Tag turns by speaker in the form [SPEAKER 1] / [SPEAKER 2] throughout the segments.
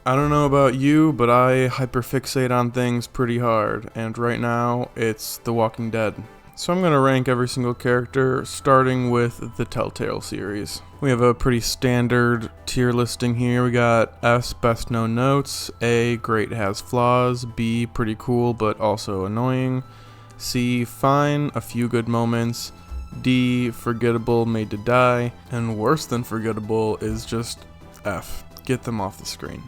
[SPEAKER 1] I don't know about you, but I hyperfixate on things pretty hard, and right now it's The Walking Dead. So I'm going to rank every single character, starting with the Telltale series. We have a pretty standard tier listing here. We got S, best known notes, A, great has flaws, B, pretty cool but also annoying, C, fine, a few good moments, D, forgettable, made to die, and worse than forgettable is just F. Get them off the screen.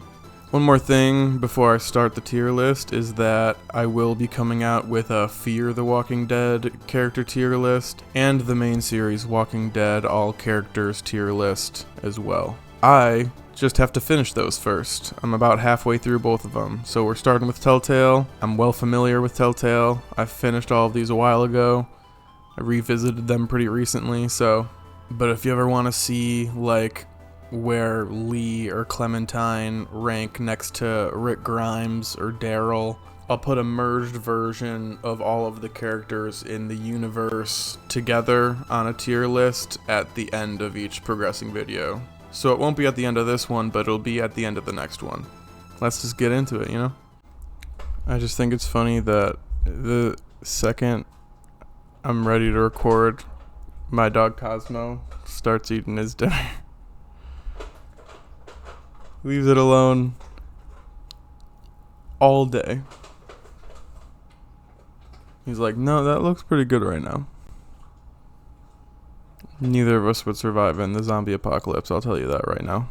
[SPEAKER 1] One more thing before I start the tier list is that I will be coming out with a Fear the Walking Dead character tier list and the main series Walking Dead all characters tier list as well. I just have to finish those first. I'm about halfway through both of them. So we're starting with Telltale. I'm well familiar with Telltale. I finished all of these a while ago. I revisited them pretty recently, but if you ever want to see like where Lee or Clementine rank next to Rick Grimes or Daryl, I'll put a merged version of all of the characters in the universe together on a tier list at the end of each progressing video. So it won't be at the end of this one, but it'll be at the end of the next one. Let's just get into it, you know? I just think it's funny that the second I'm ready to record, my dog Cosmo starts eating his dinner. Leaves it alone all day. He's like, no, that looks pretty good right now. Neither of us would survive in the zombie apocalypse, I'll tell you that right now.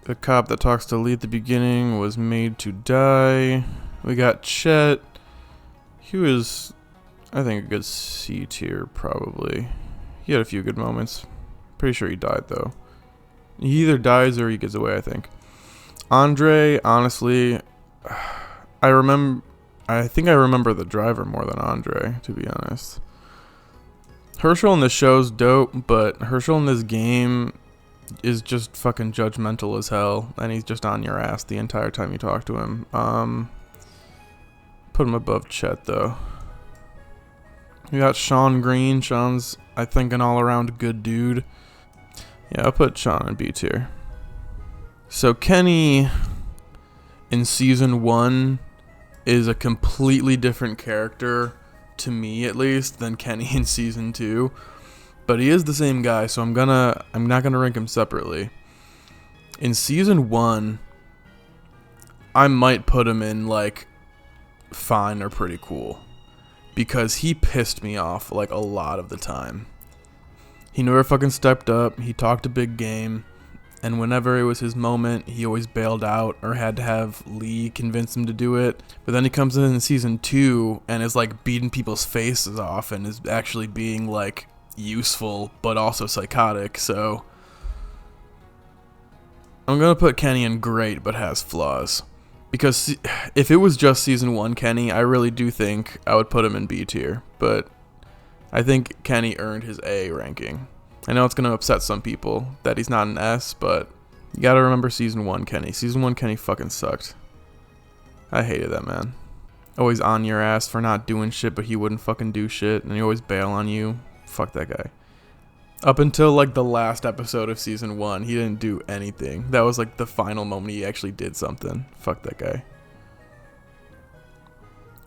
[SPEAKER 1] The cop that talks to Lee at the beginning was made to die. We got Chet. He was, I think, a good C tier, probably. He had a few good moments. Pretty sure he died, though. He either dies or he gets away, I think. Andre, honestly, I think I remember the driver more than Andre, to be honest. Herschel in the show's dope, but Herschel in this game is just fucking judgmental as hell, and he's just on your ass the entire time you talk to him. Put him above Chet, though. We got Sean Green. Sean's, I think, an all-around good dude. Yeah, I'll put Sean in B tier. So Kenny in season 1 is a completely different character, to me at least, than Kenny in season 2. But he is the same guy, so I'm not gonna rank him separately. In season 1, I might put him in like fine or pretty cool, because he pissed me off like a lot of the time. He never fucking stepped up, he talked a big game, and whenever it was his moment, he always bailed out or had to have Lee convince him to do it. But then he comes in season 2 and is like beating people's faces off and is actually being like useful but also psychotic, so I'm gonna put Kenny in great but has flaws. Because if it was just season 1 Kenny, I really do think I would put him in B tier, but I think Kenny earned his A ranking. I know it's going to upset some people that he's not an S, but you got to remember season 1 Kenny. Season 1 Kenny fucking sucked. I hated that man. Always on your ass for not doing shit, but he wouldn't fucking do shit, and he always bail on you. Fuck that guy. Up until like the last episode of season 1, he didn't do anything. That was like the final moment he actually did something. Fuck that guy.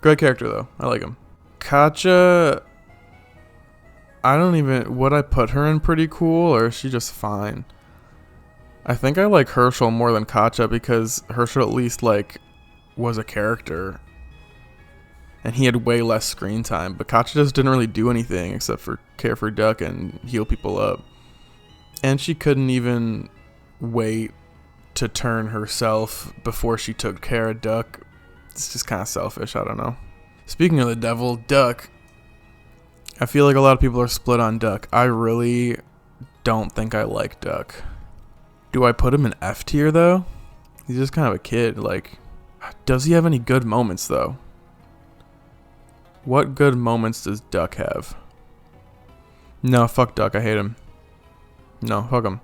[SPEAKER 1] Great character though. I like him. Katja, would I put her in pretty cool, or is she just fine? I think I like Herschel more than Katja because Herschel at least like was a character and he had way less screen time, but Katja just didn't really do anything except for care for Duck and heal people up. And she couldn't even wait to turn herself before she took care of Duck. It's just kind of selfish, I don't know. Speaking of the devil, Duck, I feel like a lot of people are split on Duck. I really don't think I like Duck. Do I put him in F tier though? He's just kind of a kid. Like, does he have any good moments though? What good moments does Duck have? No, fuck Duck. I hate him. No, fuck him.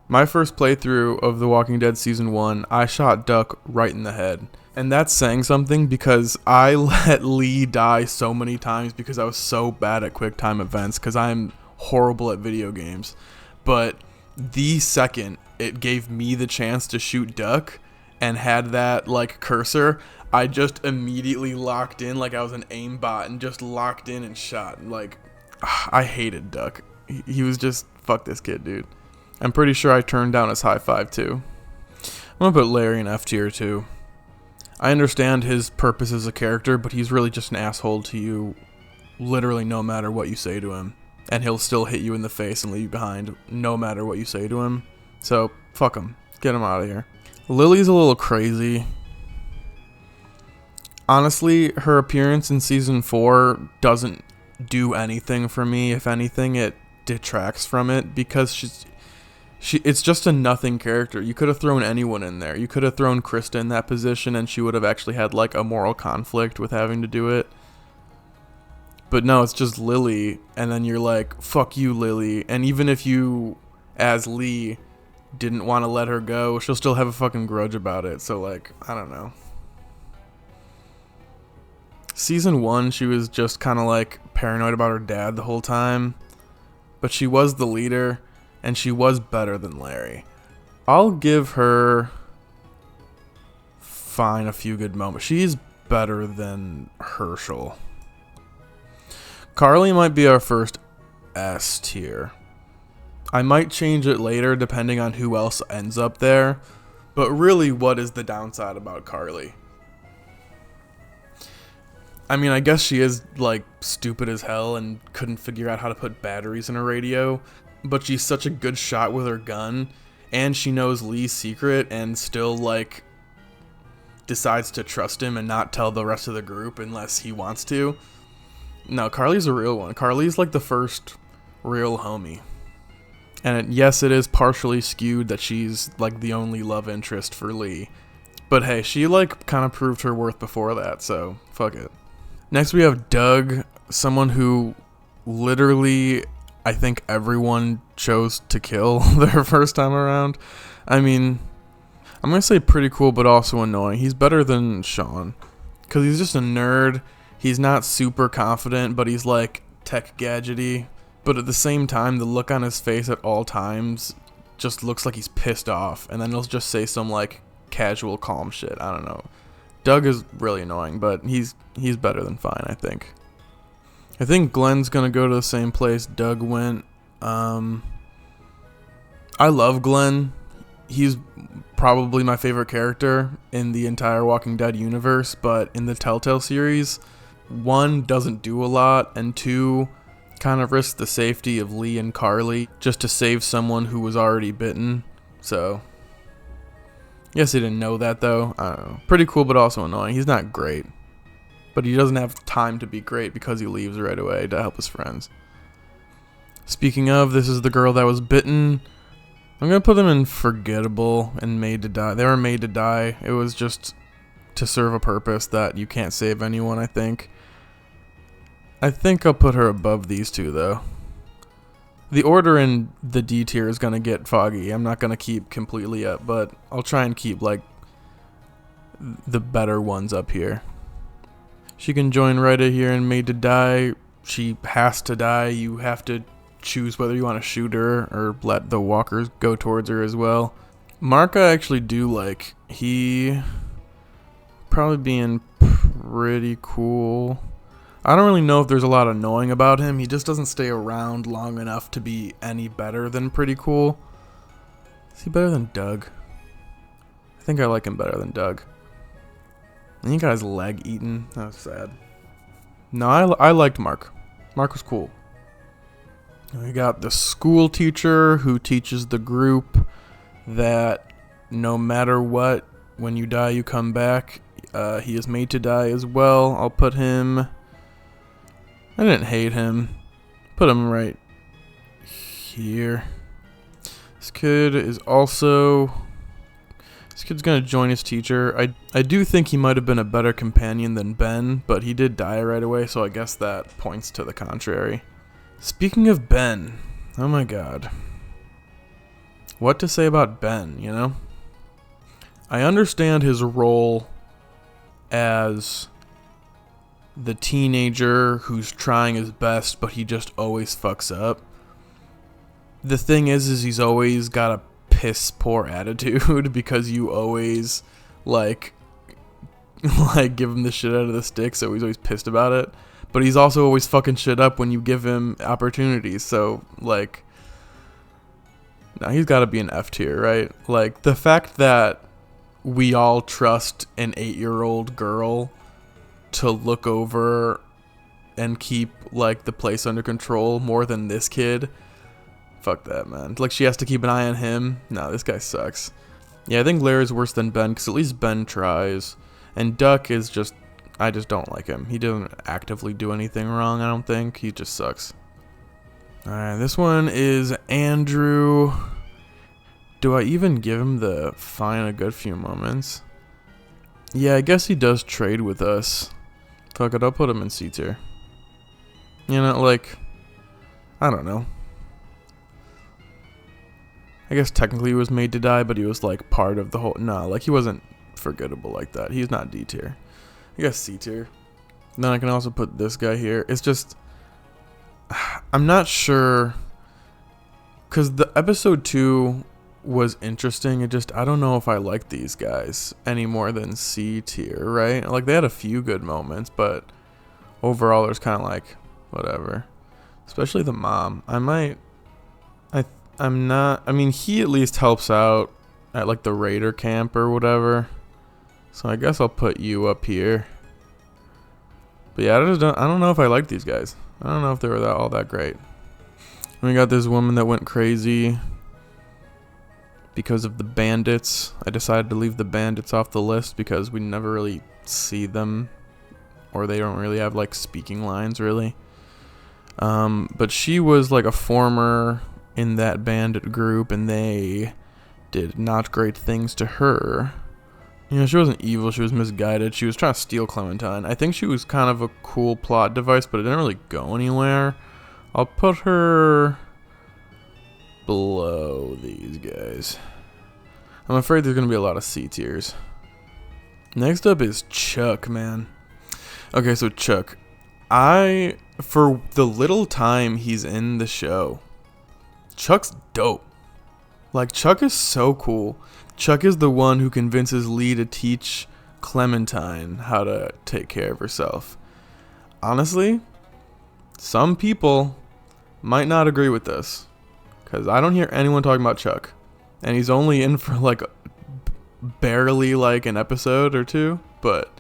[SPEAKER 1] My first playthrough of The Walking Dead Season 1, I shot Duck right in the head. And that's saying something because I let Lee die so many times because I was so bad at quick time events because I'm horrible at video games. But the second it gave me the chance to shoot Duck, and had that like cursor, I just immediately locked in like I was an aimbot and just locked in and shot. Like, I hated Duck. He was just, fuck this kid, dude. I'm pretty sure I turned down his high five too. I'm gonna put Larry in F tier too. I understand his purpose as a character, but he's really just an asshole to you literally no matter what you say to him. And he'll still hit you in the face and leave you behind no matter what you say to him. So, fuck him. Get him out of here. Lily's a little crazy. Honestly, her appearance in season 4 doesn't do anything for me. If anything, it detracts from it because it's just a nothing character. You could have thrown anyone in there. You could have thrown Krista in that position and she would have actually had like a moral conflict with having to do it. But no, it's just Lily, and then you're like, fuck you, Lily. And even if you, as Lee, didn't want to let her go, she'll still have a fucking grudge about it. So like, I don't know. Season 1, she was just kind of like paranoid about her dad the whole time. But she was the leader, and she was better than Larry. I'll give her fine a few good moments. She's better than Herschel. Carly might be our first S tier. I might change it later depending on who else ends up there. But really, what is the downside about Carly? I mean, I guess she is, like, stupid as hell and couldn't figure out how to put batteries in her radio. But she's such a good shot with her gun. And she knows Lee's secret and still, like, decides to trust him and not tell the rest of the group unless he wants to. No, Carly's a real one. Carly's like the first real homie. And yes, it is partially skewed that she's like the only love interest for Lee. But hey, she like kind of proved her worth before that, so fuck it. Next we have Doug, someone who literally I think everyone chose to kill their first time around. I mean, I'm going to say pretty cool but also annoying. He's better than Sean because he's just a nerd. He's not super confident, but he's like tech gadgety. But at the same time, the look on his face at all times just looks like he's pissed off. And then he'll just say some like casual calm shit. I don't know. Doug is really annoying, but he's better than fine, I think. I think Glenn's going to go to the same place Doug went. I love Glenn. He's probably my favorite character in the entire Walking Dead universe, but in the Telltale series, 1, doesn't do a lot, and 2, kind of risks the safety of Lee and Carly just to save someone who was already bitten. So, yes, he didn't know that though. I don't know. Pretty cool, but also annoying. He's not great, but he doesn't have time to be great because he leaves right away to help his friends. Speaking of, this is the girl that was bitten. I'm going to put them in forgettable and made to die. They were made to die. It was just to serve a purpose that you can't save anyone, I think. I think I'll put her above these two, though. The order in the D tier is going to get foggy. I'm not going to keep completely up, but I'll try and keep, like, the better ones up here. She can join right here in Made to Die. She has to die. You have to choose whether you want to shoot her or let the walkers go towards her as well. Mark I actually do like. He probably being pretty cool. I don't really know if there's a lot of knowing about him. He just doesn't stay around long enough to be any better than pretty cool. Is he better than Doug? I think I like him better than Doug. And he got his leg eaten. That was sad. No, I liked Mark. Mark was cool. We got the school teacher who teaches the group that no matter what, when you die, you come back. He is made to die as well. I'll put him... I didn't hate him. Put him right here. This kid is also... This kid's going to join his teacher. I do think he might have been a better companion than Ben, but he did die right away, so I guess that points to the contrary. Speaking of Ben, oh my god. What to say about Ben, you know? I understand his role as the teenager who's trying his best, but he just always fucks up. The thing is he's always got a piss poor attitude because you always like like give him the shit out of the stick, so he's always pissed about it. But he's also always fucking shit up when you give him opportunities. So like, now he's got to be an F tier, right? Like the fact that we all trust an 8-year-old girl to look over and keep like the place under control more than this kid. Fuck that, man. Like she has to keep an eye on him. No, this guy sucks. Yeah, I think Larry's worse than Ben because at least Ben tries. And Duck is just, I just don't like him. He doesn't actively do anything wrong, I don't think. He just sucks. Alright, this one is Andrew. Do I even give him the fine a good few moments? Yeah, I guess he does trade with us. Fuck it, I'll put him in C tier. You know, like, I don't know. I guess technically he was made to die, but he was like part of the whole, nah, like he wasn't forgettable like that. He's not D tier. I guess C tier. Then I can also put this guy here. It's just, I'm not sure, because the episode 2 was interesting. It just, I don't know if I like these guys any more than C tier, right? Like they had a few good moments, but overall there's kind of like whatever. Especially the mom. I'm not, I mean, he at least helps out at like the raider camp or whatever. So I guess I'll put you up here. But yeah, I don't know if I like these guys. I don't know if they were all that great. And we got this woman that went crazy because of the bandits. I decided to leave the bandits off the list because we never really see them, or they don't really have like speaking lines really. But she was like a former in that bandit group, and they did not great things to her. You know, she wasn't evil, she was misguided. She was trying to steal Clementine. I think she was kind of a cool plot device, but it didn't really go anywhere. I'll put her below these guys. I'm afraid there's going to be a lot of C tiers. Next up is Chuck, man. Okay, so Chuck. For the little time he's in the show, Chuck's dope. Like, Chuck is so cool. Chuck is the one who convinces Lee to teach Clementine how to take care of herself. Honestly, some people might not agree with this, because I don't hear anyone talking about Chuck. And he's only in for like barely like an episode or two, but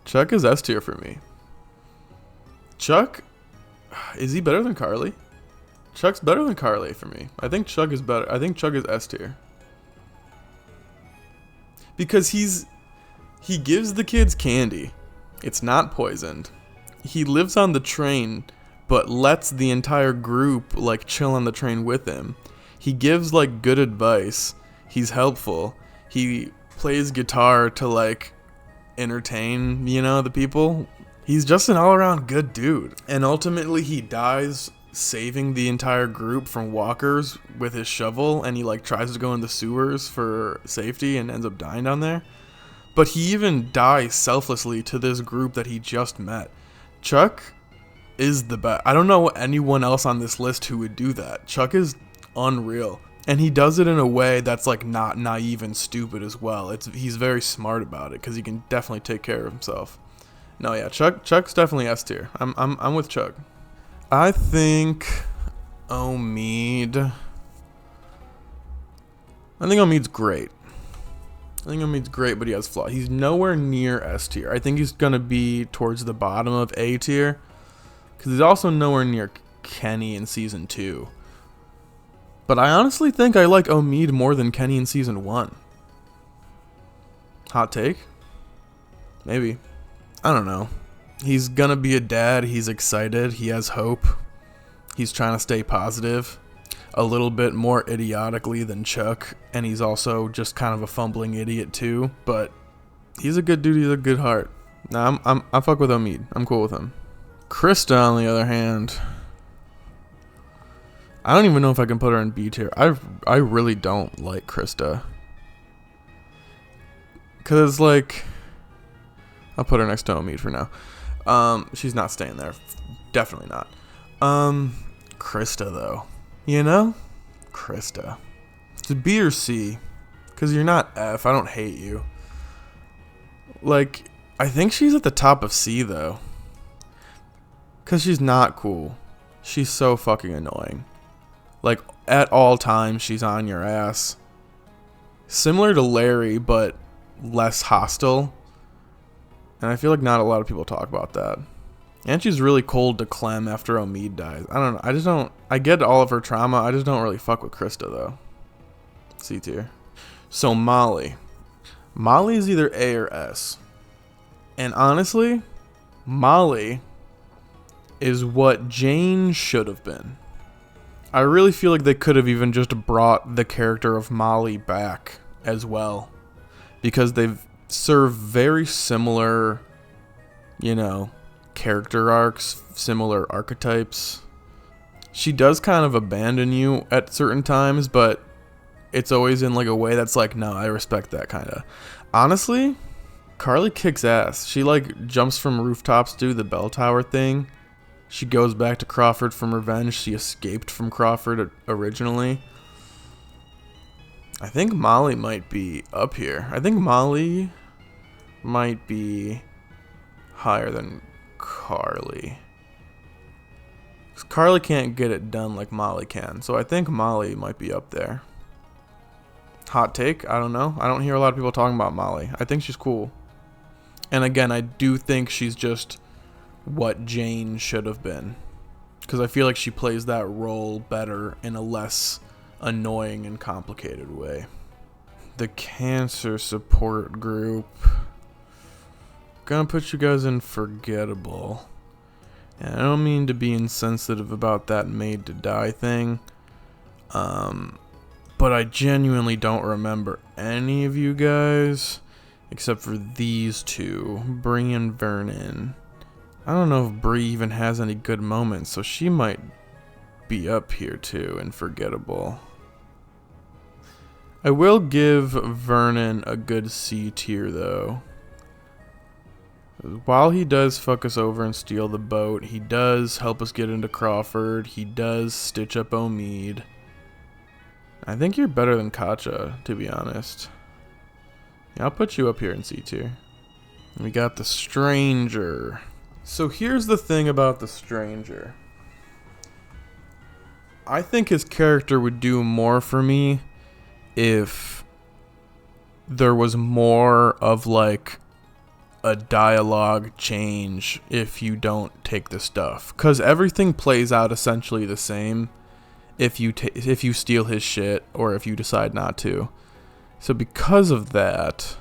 [SPEAKER 1] Chuck is S tier for me. Chuck, is he better than Carly? Chuck's better than Carly for me. I think Chuck is better. I think Chuck is S tier. Because he gives the kids candy. It's not poisoned. He lives on the train, but lets the entire group like chill on the train with him. He gives like good advice. He's helpful. He plays guitar to like entertain, you know, the people. He's just an all-around good dude. And ultimately he dies saving the entire group from walkers with his shovel, and he like tries to go in the sewers for safety and ends up dying down there. But he even dies selflessly to this group that he just met. Chuck is the best. I don't know anyone else on this list who would do that. Chuck is unreal. And he does it in a way that's like not naive and stupid as well. He's very smart about it because he can definitely take care of himself. No, yeah, Chuck's definitely S tier. I'm with Chuck. I think Omid. Omid's great. But he has flaws. He's nowhere near S tier. I think he's gonna be towards the bottom of A tier, because he's also nowhere near Kenny in season 2. But I honestly think I like Omid more than Kenny in season 1. Hot take? Maybe. I don't know. He's gonna be a dad. He's excited. He has hope. He's trying to stay positive. A little bit more idiotically than Chuck. And he's also just kind of a fumbling idiot too. But he's a good dude. He's a good heart. Nah, I fuck with Omid. I'm cool with him. Krista, on the other hand, I don't even know if I can put her in B tier. I really don't like Krista. Because, like, I'll put her next to Omid for now. She's not staying there. Definitely not. Krista, though. You know? Krista. It's a B or C. Because you're not F. I don't hate you. Like, I think she's at the top of C, though. Because she's not cool. She's so fucking annoying. Like, at all times, she's on your ass. Similar to Larry, but less hostile. And I feel like not a lot of people talk about that. And she's really cold to Clem after Omid dies. I don't know. I just don't... I get all of her trauma. I just don't really fuck with Krista, though. C tier. So, Molly. Molly is either A or S. And honestly, Molly is what Jane should have been. I really feel like they could have even just brought the character of Molly back as well. Because they've served very similar, you know, character arcs, similar archetypes. She does kind of abandon you at certain times, but it's always in like a way that's like, no, I respect that kind of. Honestly, Carly kicks ass. She like jumps from rooftops, do the bell tower thing. She goes back to Crawford from revenge. She escaped from Crawford originally. I think Molly might be up here. I think Molly might be higher than Carly. 'Cause Carly can't get it done like Molly can. So I think Molly might be up there. Hot take? I don't know. I don't hear a lot of people talking about Molly. I think she's cool. And again, I do think she's just what Jane should have been. Because I feel like she plays that role better in a less annoying and complicated way. The cancer support group. Gonna put you guys in forgettable. And I don't mean to be insensitive about that made to die thing. But I genuinely don't remember any of you guys except for these two, Bree and Vernon. I don't know if Bree even has any good moments, so she might be up here too and forgettable. I will give Vernon a good C tier though. While he does fuck us over and steal the boat, he does help us get into Crawford, he does stitch up Omid. I think you're better than Katja, to be honest. Yeah, I'll put you up here in C tier. We got the Stranger. So here's the thing about the Stranger. I think his character would do more for me if there was more of like a dialogue change if you don't take the stuff. Because everything plays out essentially the same if you steal his shit or if you decide not to. So because of that,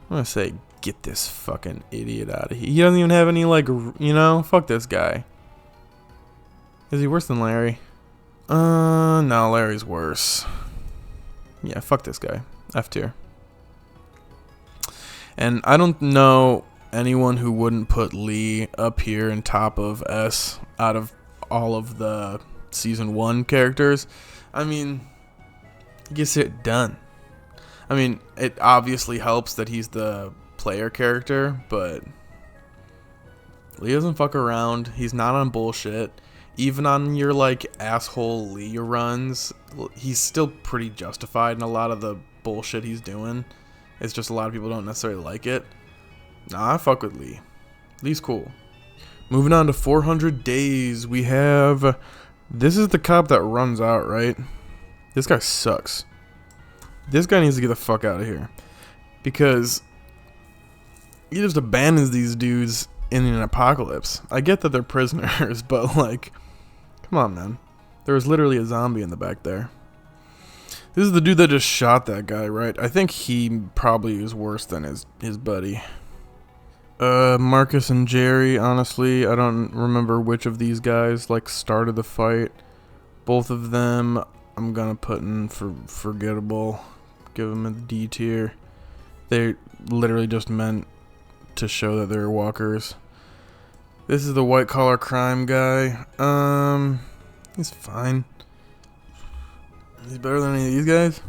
[SPEAKER 1] I'm gonna say get this fucking idiot out of here. He doesn't even have any like, you know, fuck this guy. Is he worse than Larry? No, Larry's worse. Yeah, fuck this guy. F tier. And I don't know anyone who wouldn't put Lee up here in top of S out of all of the season 1 characters. I mean, he gets it done. I mean, it obviously helps that he's the player character, but Lee doesn't fuck around. He's not on bullshit. Even on your like asshole Lee runs, he's still pretty justified in a lot of the bullshit he's doing. It's just a lot of people don't necessarily like it. Nah, I fuck with Lee. Lee's cool. Moving on to 400 Days, we have... This is the cop that runs out, right? This guy sucks. This guy needs to get the fuck out of here. Because he just abandons these dudes in an apocalypse. I get that they're prisoners, but like... Come on, man. There was literally a zombie in the back there. This is the dude that just shot that guy, right? I think he probably is worse than his buddy. Marcus and Jerry, honestly, I don't remember which of these guys, like, started the fight. Both of them, I'm gonna put in for forgettable. Give them a D tier. They literally just meant to show that they're walkers. This is the white-collar crime guy. He's fine. He's better than any of these guys?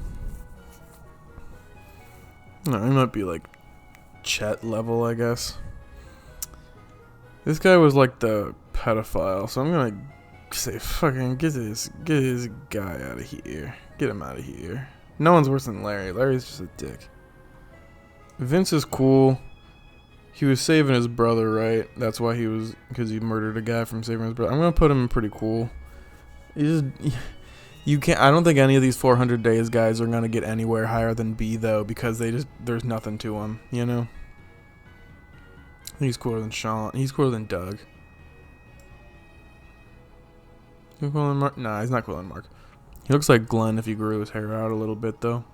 [SPEAKER 1] No, he might be like Chet level, I guess. This guy was like the pedophile, so I'm gonna say fucking get this guy out of here. Get him out of here. No one's worse than Larry. Larry's just a dick. Vince is cool. He was saving his brother, right? That's why because he murdered a guy from saving his brother. I'm gonna put him in pretty cool. You can't. I don't think any of these 400 Days guys are gonna get anywhere higher than B though, because there's nothing to them, you know. He's cooler than Sean. He's cooler than Doug. He's cooler than Mark? Nah, he's not cooler than Mark. He looks like Glenn if he grew his hair out a little bit though.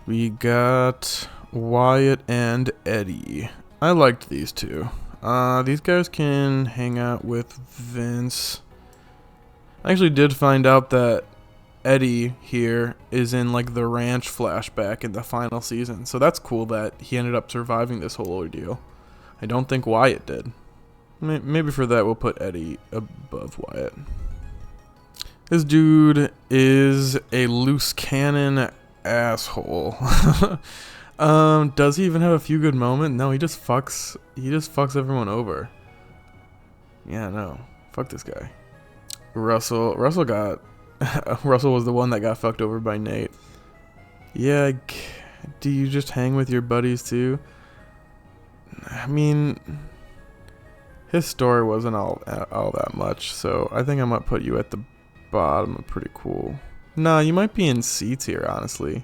[SPEAKER 1] We got Wyatt and Eddie. I liked these two. These guys can hang out with Vince. I actually did find out that Eddie here is in like the ranch flashback in the final season. So that's cool that he ended up surviving this whole ordeal. I don't think Wyatt did. Maybe for that we'll put Eddie above Wyatt. This dude is a loose cannon asshole. Does he even have a few good moments? No, he just fucks everyone over. Yeah, no. Fuck this guy. Russell was the one that got fucked over by Nate. Yeah, do you just hang with your buddies too? I mean, his story wasn't all that much, so I think I might put you at the bottom of pretty cool. Nah, you might be in C tier, honestly.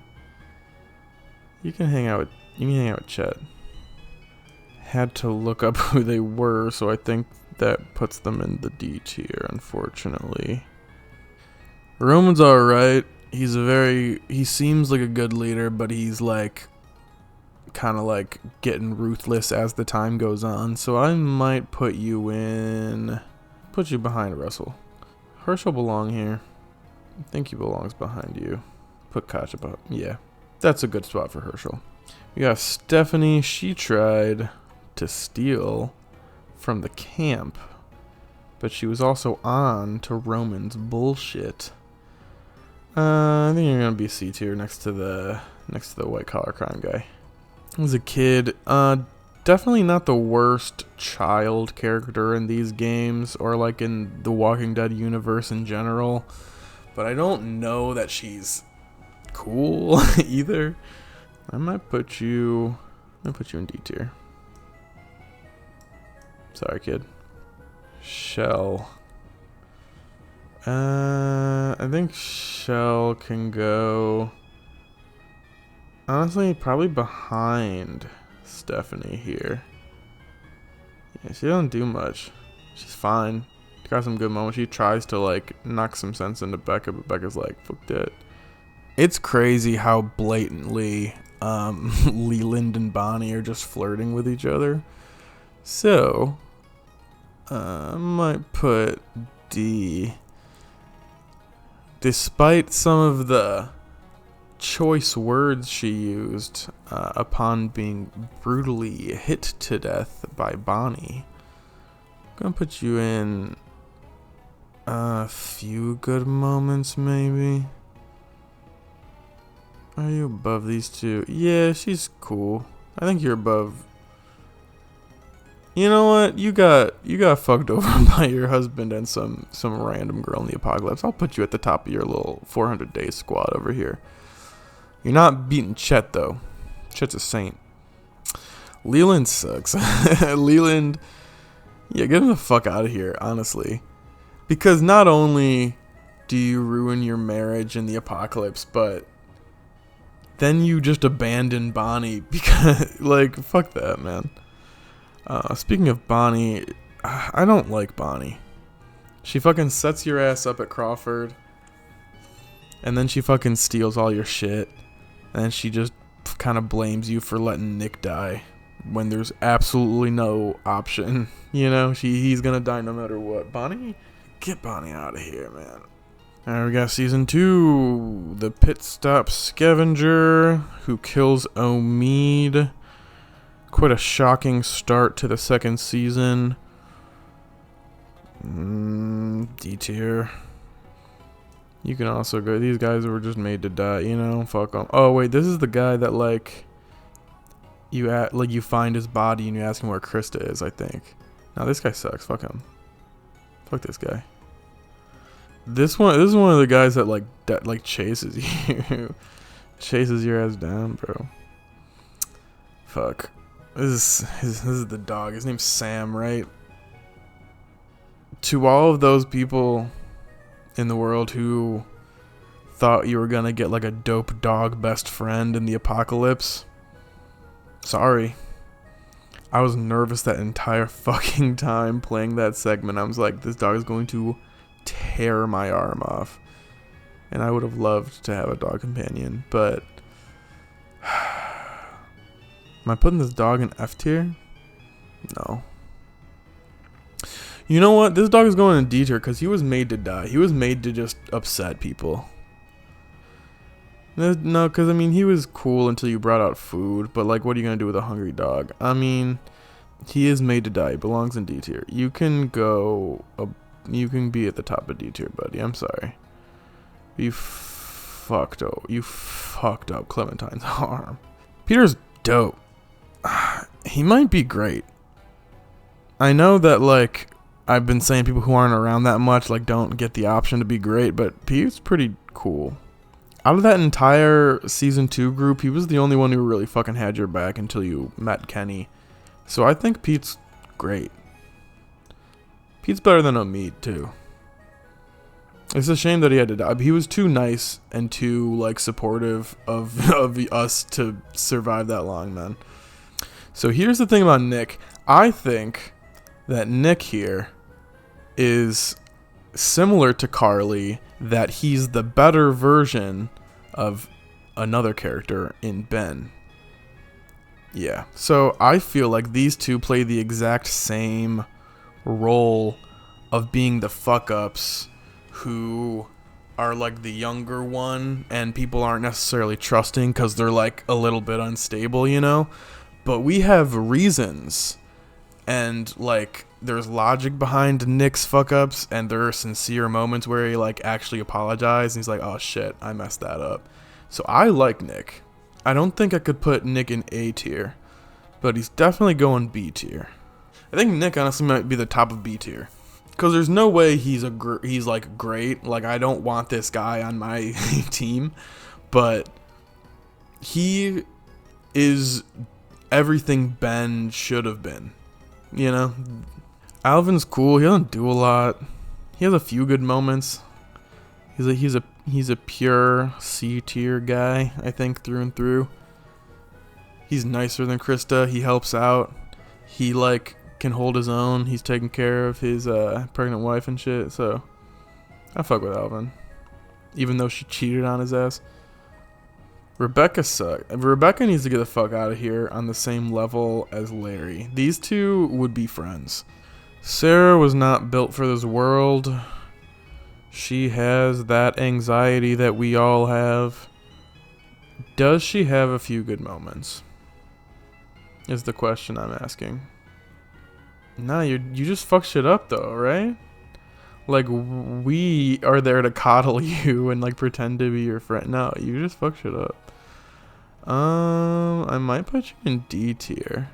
[SPEAKER 1] You can hang out with Chet. Had to look up who they were, so I think that puts them in the D tier, unfortunately. Roman's alright. He seems like a good leader, but he's like kind of like getting ruthless as the time goes on. So I might put you behind Russell. Herschel belong here. I think he belongs behind you. Put Koch above. Yeah, that's a good spot for Herschel. We got Stephanie. She tried to steal from the camp, but she was also on to Roman's bullshit. I think you're gonna be C tier next to the white collar crime guy. As a kid, definitely not the worst child character in these games or like in the Walking Dead universe in general, but I don't know that she's cool either. I might put you in D tier. Sorry, kid. Shell. I think Shell can go, honestly, probably behind Stephanie here. Yeah, she doesn't do much. She's fine. She got some good moments. She tries to like knock some sense into Becca, but Becca's like, fuck that. It's crazy how blatantly Leland and Bonnie are just flirting with each other. So I might put D. Despite some of the choice words she used upon being brutally hit to death by Bonnie, I'm gonna put you in a few good moments, maybe. Are you above these two? Yeah, she's cool. I think you're above. You know what? You got fucked over by your husband and some random girl in the apocalypse. I'll put you at the top of your little 400 Days squad over here. You're not beating Chet though. Chet's a saint. Leland sucks. Leland, yeah, get him the fuck out of here, honestly. Because not only do you ruin your marriage in the apocalypse, but then you just abandon Bonnie because, like, fuck that, man. Speaking of Bonnie, I don't like Bonnie. She fucking sets your ass up at Crawford, and then she fucking steals all your shit, and then she just kind of blames you for letting Nick die when there's absolutely no option. You know, he's gonna die no matter what. Bonnie, get Bonnie out of here, man. Alright, we got season 2, the pit stop scavenger who kills Omid. Quite a shocking start to the second season. D tier. You can also go. These guys were just made to die, you know. Fuck them. Oh wait, this is the guy that like you find his body and you ask him where Krista is. I think. Now this guy sucks. Fuck him. Fuck this guy. This is one of the guys that like chases you, chases your ass down, bro. Fuck. This is the dog. His name's Sam, right? To all of those people in the world who thought you were gonna get like a dope dog best friend in the apocalypse, sorry. I was nervous that entire fucking time playing that segment. I was like, this dog is going to tear my arm off. And I would have loved to have a dog companion, but am I putting this dog in F tier? No. You know what? This dog is going in D tier because he was made to die. He was made to just upset people. No, because, I mean, he was cool until you brought out food. But, like, what are you going to do with a hungry dog? I mean, he is made to die. He belongs in D tier. You can you can be at the top of D tier, buddy. I'm sorry. You fucked up Clementine's arm. Peter's dope. He might be great. I know that, like, I've been saying people who aren't around that much, like, don't get the option to be great, but Peter's pretty cool. Out of that entire season 2 group, he was the only one who really fucking had your back until you met Kenny. So I think Pete's great. Pete's better than Omid, too. It's a shame that he had to die. He was too nice and too, like, supportive of us to survive that long, man. So here's the thing about Nick. I think that Nick here is similar to Carly, that he's the better version of another character in Ben. Yeah. So I feel like these two play the exact same role of being the fuck-ups who are like the younger one and people aren't necessarily trusting because they're like a little bit unstable, you know? But we have reasons and like there's logic behind Nick's fuck-ups and there are sincere moments where he like actually apologized and he's like, oh shit, I messed that up. So I like Nick. I don't think I could put Nick in A tier, but he's definitely going B tier. I think Nick honestly might be the top of B tier. Because there's no way he's like great. Like, I don't want this guy on my team. But he is everything Ben should have been. You know? Alvin's cool. He doesn't do a lot. He has a few good moments. He's a pure C tier guy, I think, through and through. He's nicer than Krista. He helps out. He, like, can hold his own. He's taking care of his pregnant wife and shit. So I fuck with Alvin, even though she cheated on his ass. Rebecca sucked. Rebecca needs to get the fuck out of here on the same level as Larry. These two would be friends. Sarah was not built for this world. She has that anxiety that we all have. Does she have a few good moments? Is the question I'm asking. Nah, you just fuck shit up though, right? Like, we are there to coddle you and like pretend to be your friend. No, you just fuck shit up. I might put you in D tier.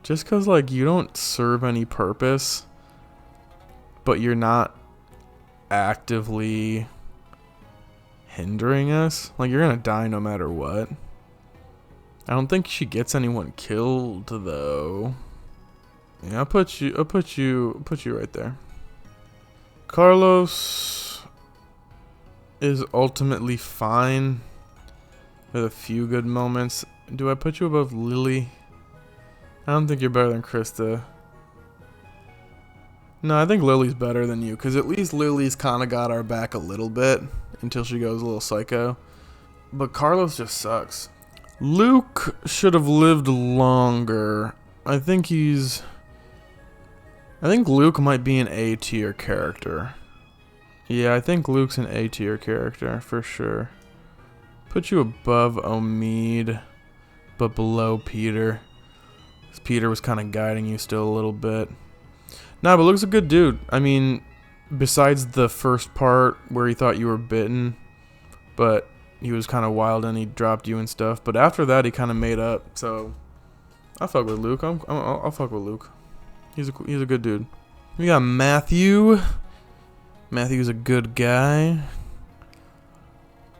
[SPEAKER 1] Just cause like you don't serve any purpose, but you're not actively hindering us. Like, you're gonna die no matter what. I don't think she gets anyone killed though. Yeah, I'll put you right there. Carlos is ultimately fine with a few good moments. Do I put you above Lily? I don't think you're better than Krista. No, I think Lily's better than you, because at least Lily's kind of got our back a little bit until she goes a little psycho. But Carlos just sucks. Luke should have lived longer. I think Luke might be an A tier character. Yeah, I think Luke's an A tier character for sure. Put you above Omid, but below Peter. 'Cause Peter was kind of guiding you still a little bit. Nah, but Luke's a good dude. I mean, besides the first part where he thought you were bitten, but he was kind of wild and he dropped you and stuff. But after that, he kind of made up. So I'll fuck with Luke. I'll fuck with Luke. He's a good dude. We got Matthew. Matthew's a good guy.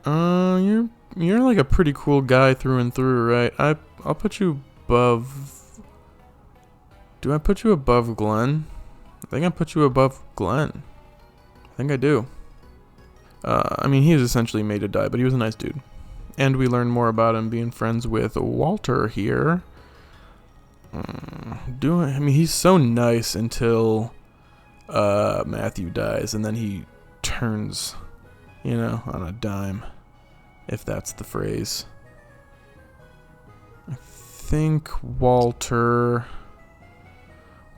[SPEAKER 1] You're you're like a pretty cool guy through and through, right? I'll put you above. Do I put you above Glenn? I think I put you above Glenn. I think I do. I mean, he was essentially made to die, but he was a nice dude. And we learn more about him being friends with Walter here. I mean, he's so nice until Matthew dies, and then he turns, on a dime, if that's the phrase. I think Walter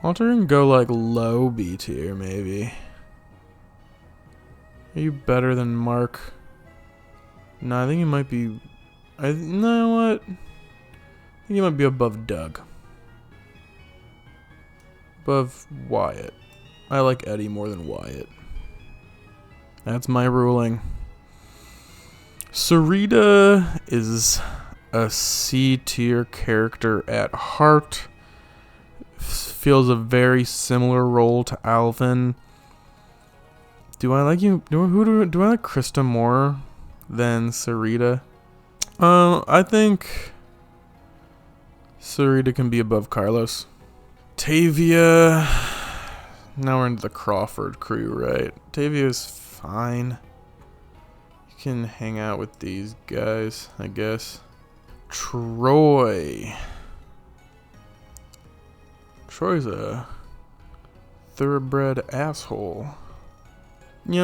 [SPEAKER 1] can go like low B tier, maybe. Are you better than Mark? No, I think he might be. You know what? I think he might be above Doug. Above Wyatt. I like Eddie more than Wyatt. That's my ruling. Sarita is a C tier character at heart. Feels a very similar role to Alvin. Do I like you? Do I like Krista more than Sarita? I think Sarita can be above Carlos. Tavia. Now we're into the Crawford crew, right? Tavia's fine. You can hang out with these guys, I guess. Troy. Troy's a thoroughbred asshole.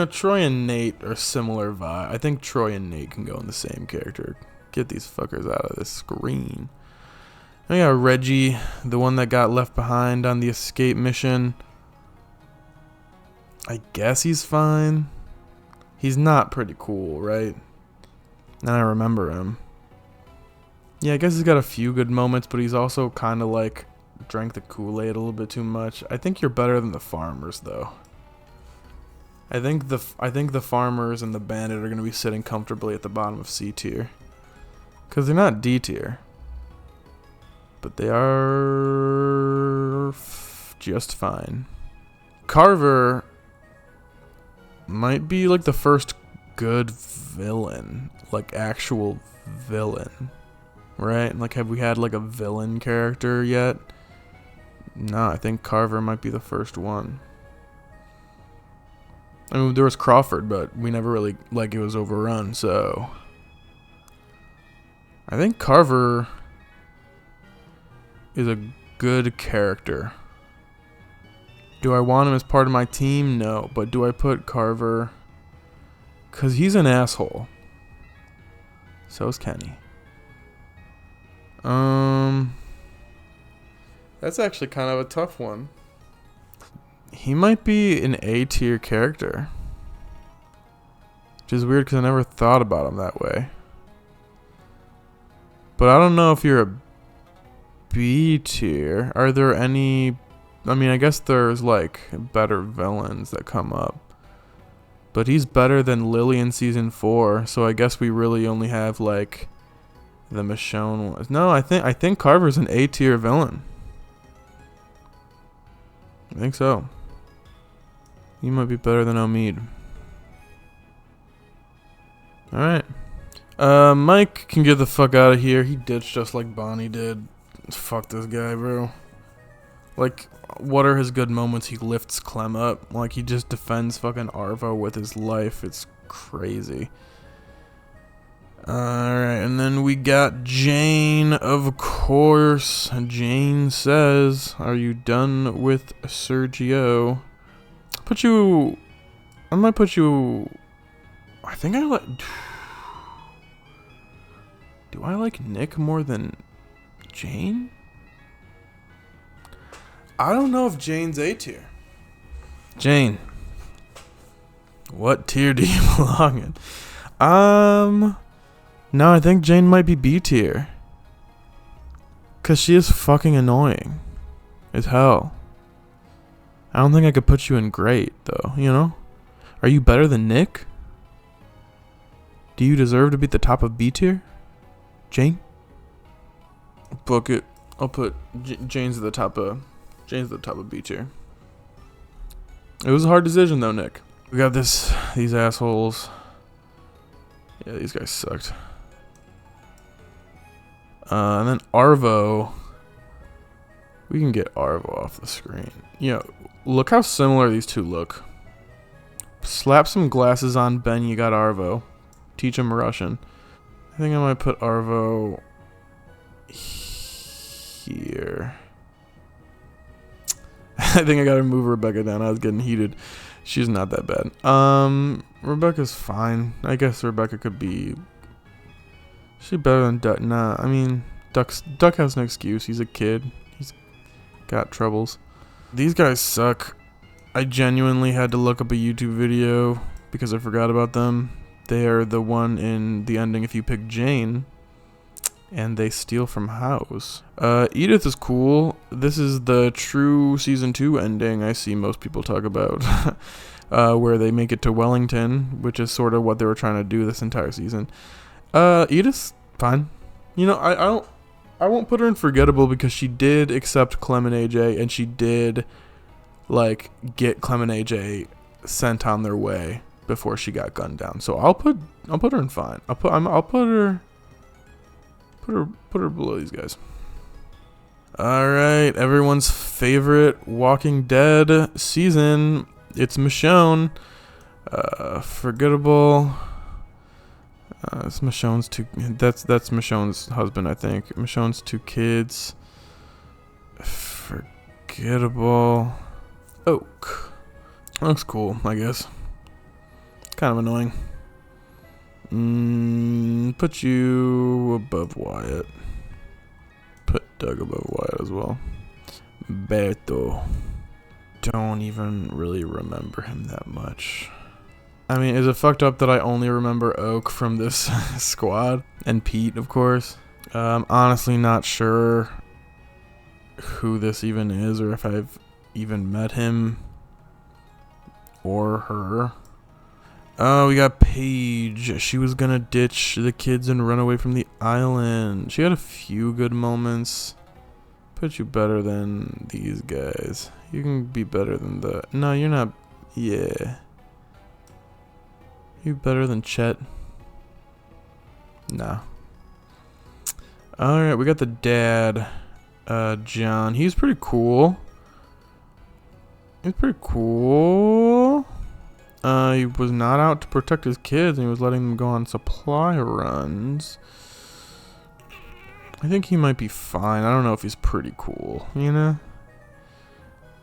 [SPEAKER 1] Troy and Nate are similar vibe. I think Troy and Nate can go in the same character. Get these fuckers out of this screen. I got Reggie, the one that got left behind on the escape mission. I guess he's fine. He's not pretty cool, right? Now I remember him. Yeah, I guess he's got a few good moments, but he's also kind of like drank the Kool-Aid a little bit too much. I think you're better than the farmers, though. I think the farmers and the bandit are going to be sitting comfortably at the bottom of C tier. Because they're not D tier. But they are just fine. Carver might be like the first good villain. Like actual villain. Right? Like, have we had like a villain character yet? No, I think Carver might be the first one. I mean, there was Crawford, but we never really, it was overrun, so. I think Carver is a good character. Do I want him as part of my team? No, but do I put Carver? Because he's an asshole. So is Kenny. That's actually kind of a tough one. He might be an A tier character. Which is weird because I never thought about him that way. But I don't know if you're a B tier. Are there any... I mean, I guess there's like better villains that come up. But he's better than Lily in season 4. So I guess we really only have like the Michonne ones. No, I think Carver's an A tier villain. I think so. He might be better than Omid. Alright. Mike can get the fuck out of here. He ditched just like Bonnie did. Fuck this guy, bro. Like, what are his good moments? He lifts Clem up. Like, he just defends fucking Arvo with his life. It's crazy. Alright, and then we got Jane, of course. Jane says, "Are you done with Sergio?" I might put you... I think I like... Do I like Nick more than Jane? I don't know if Jane's A tier. Jane. What tier do you belong in? No, I think Jane might be B tier. Because she is fucking annoying. As hell. I don't think I could put you in great, though, you know? Are you better than Nick? Do you deserve to be at the top of B tier? Jane? Book it. I'll put Jane's at the top of B tier. It was a hard decision though, Nick. We got these assholes. Yeah, these guys sucked. And then Arvo. We can get Arvo off the screen. You know, look how similar these two look. Slap some glasses on Ben, you got Arvo. Teach him Russian. I think I might put Arvo here. I think I gotta move Rebecca down. I was getting heated. She's not that bad. Rebecca's fine. I guess Rebecca could be... She's better than Duck. Nah, I mean, Duck has no excuse. He's a kid. He's got troubles. These guys suck. I genuinely had to look up a YouTube video because I forgot about them. They are the one in the ending if you pick Jane. And they steal from House. Edith is cool. This is the true season 2 ending I see most people talk about. Where they make it to Wellington, which is sort of what they were trying to do this entire season. Edith's fine. You know, I won't put her in forgettable because she did accept Clem and AJ, and she did like get Clem and AJ sent on their way before she got gunned down. So I'll put her in fine. I'll put her below these guys. All right, everyone's favorite Walking Dead season. It's Michonne. Forgettable. It's Michonne's two. That's Michonne's husband, I think. Michonne's 2 kids. Forgettable. Oak. Looks cool, I guess. Kind of annoying. Put you above Wyatt. Put Doug above Wyatt as well. Beto. Don't even really remember him that much. I mean, is it fucked up that I only remember Oak from this squad? And Pete, of course. I'm honestly not sure who this even is or if I've even met him or her. Oh, we got Paige. She was gonna ditch the kids and run away from the island. She had a few good moments. Put you better than these guys. You can be better than the... No, you're not... Yeah. You better than Chet? No. Alright, we got the dad. John. He's pretty cool. He's pretty cool. He was not out to protect his kids, and he was letting them go on supply runs. I think he might be fine. I don't know if he's pretty cool, you know?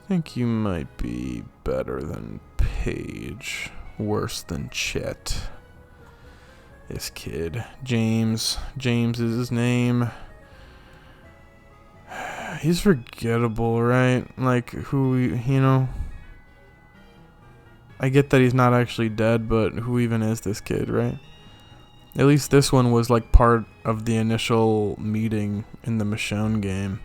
[SPEAKER 1] I think you might be better than Paige. Worse than Chet. This kid. James. James is his name. He's forgettable, right? Like, who, you know? I get that he's not actually dead, but who even is this kid, right? At least this one was like part of the initial meeting in the Michonne game.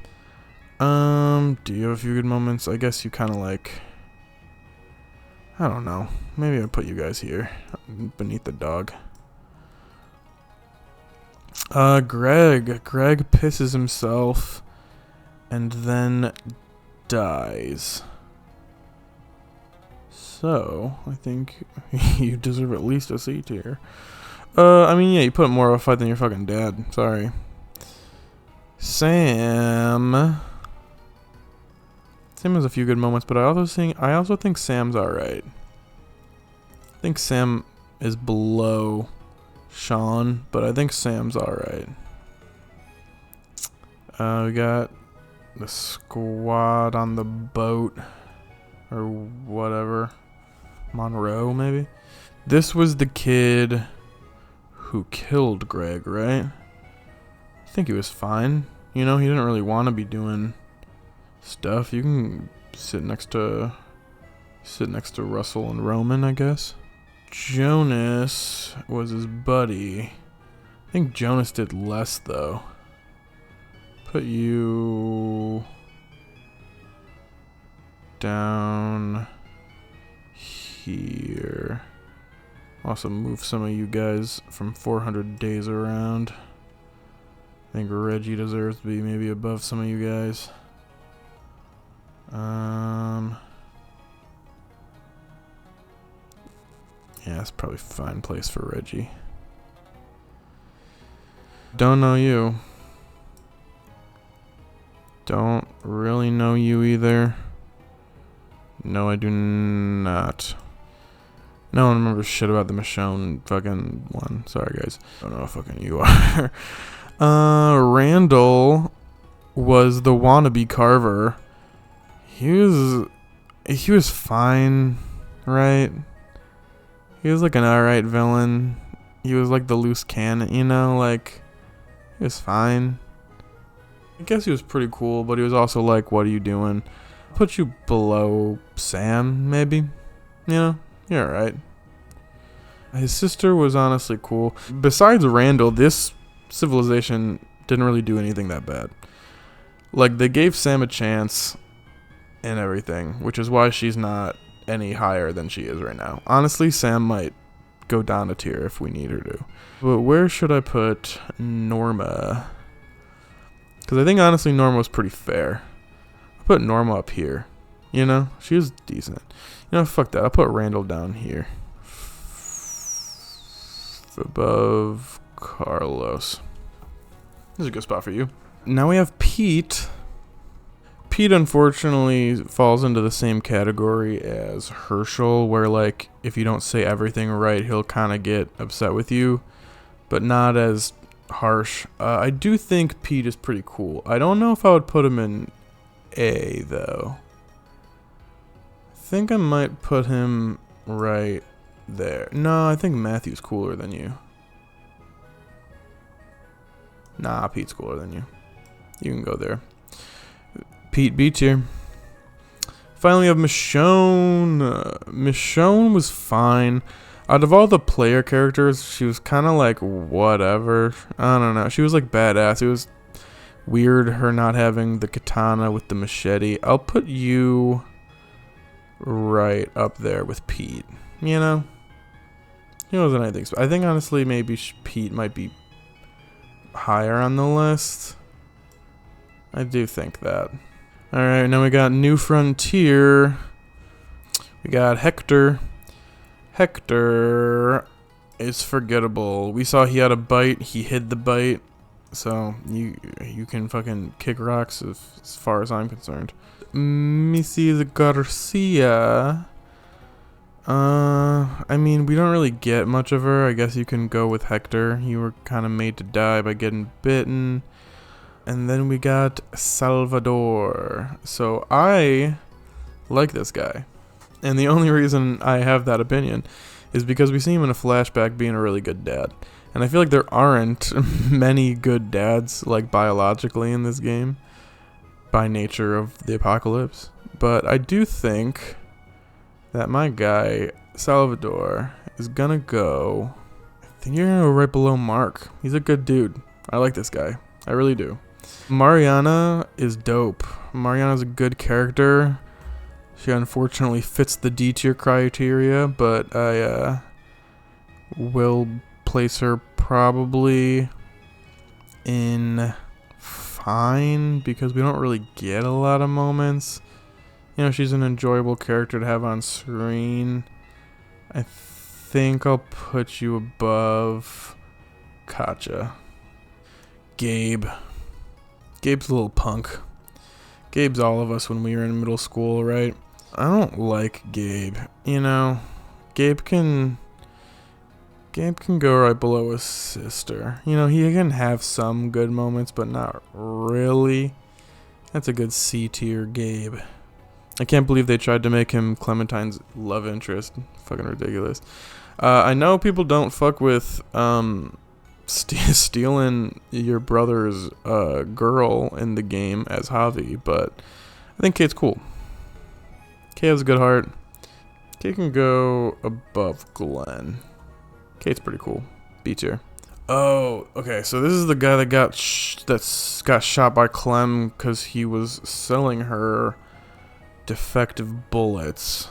[SPEAKER 1] Do you have a few good moments? I guess you kind of like... I don't know. Maybe I'll put you guys here, beneath the dog. Greg. Greg pisses himself and then dies. So, I think you deserve at least a C tier. I mean, yeah, you put more of a fight than your fucking dad. Sorry. Sam. Sam has a few good moments, but I also think Sam's alright. I think Sam is below Sean, but I think Sam's alright. We got the squad on the boat, or whatever. Monroe, maybe? This was the kid who killed Greg, right? I think he was fine. You know, he didn't really want to be doing stuff. You can sit next to Russell and Roman, I guess. Jonas was his buddy. I think Jonas did less, though. Put you down here. Also move some of you guys from 400 days around. I think Reggie deserves to be maybe above some of you guys. Yeah, that's probably a fine place for Reggie. Don't know you. Don't really know you either. No, I do not. No one remembers shit about the Michonne fucking one. Sorry, guys. I don't know how fucking you are. Randall was the wannabe Carver. He was fine, right? He was like an alright villain. He was like the loose cannon, you know, like, he was fine. I guess he was pretty cool, but he was also like, what are you doing? I'll put you below Sam, maybe? You know, you're alright. His sister was honestly cool. Besides Randall, this civilization didn't really do anything that bad. Like, they gave Sam a chance and everything, which is why she's not any higher than she is right now. Honestly, Sam might go down a tier if we need her to. But where should I put Norma? Because I think, honestly, Norma was pretty fair. I'll put Norma up here. You know? She was decent. You know, fuck that. I'll put Randall down here. Above Carlos. This is a good spot for you. Now we have Pete. Pete, unfortunately, falls into the same category as Herschel, where, like, if you don't say everything right, he'll kind of get upset with you, but not as harsh. I do think Pete is pretty cool. I don't know if I would put him in A, though. I think I might put him right there. No, I think Matthew's cooler than you. Nah, Pete's cooler than you. You can go there. Pete B tier. Finally, we have Michonne. Michonne was fine. Out of all the player characters, she was kind of like whatever. I don't know. She was like badass. It was weird her not having the katana with the machete. I'll put you right up there with Pete. You know? He wasn't anything special. I think honestly maybe Pete might be higher on the list. I do think that. Alright, now we got New Frontier. We got Hector. Hector is forgettable. We saw he had a bite. He hid the bite. So, you can fucking kick rocks as far as I'm concerned. Mrs. Garcia. I mean, we don't really get much of her. I guess you can go with Hector. You were kind of made to die by getting bitten. And then we got Salvador. So I like this guy. And the only reason I have that opinion is because we see him in a flashback being a really good dad. And I feel like there aren't many good dads, like biologically in this game, by nature of the apocalypse. But I do think that my guy, Salvador, is gonna go, I think you're gonna go right below Mark. He's a good dude. I like this guy. I really do. Mariana is dope. Mariana's a good character. She unfortunately fits the D tier criteria, but I will place her probably in fine because we don't really get a lot of moments. You know, she's an enjoyable character to have on screen. I think I'll put you above Katja. Gabe. Gabe's a little punk. Gabe's all of us when we were in middle school, right? I don't like Gabe. You know, Gabe can go right below his sister. You know, he can have some good moments, but not really. That's a good C tier Gabe. I can't believe they tried to make him Clementine's love interest. Fucking ridiculous. I know people don't fuck with stealing your brother's girl in the game as Javi, but I think Kate's cool. Kate has a good heart. Kate can go above Glenn. Kate's pretty cool. B tier. Oh, okay. So this is the guy that got shot by Clem because he was selling her defective bullets,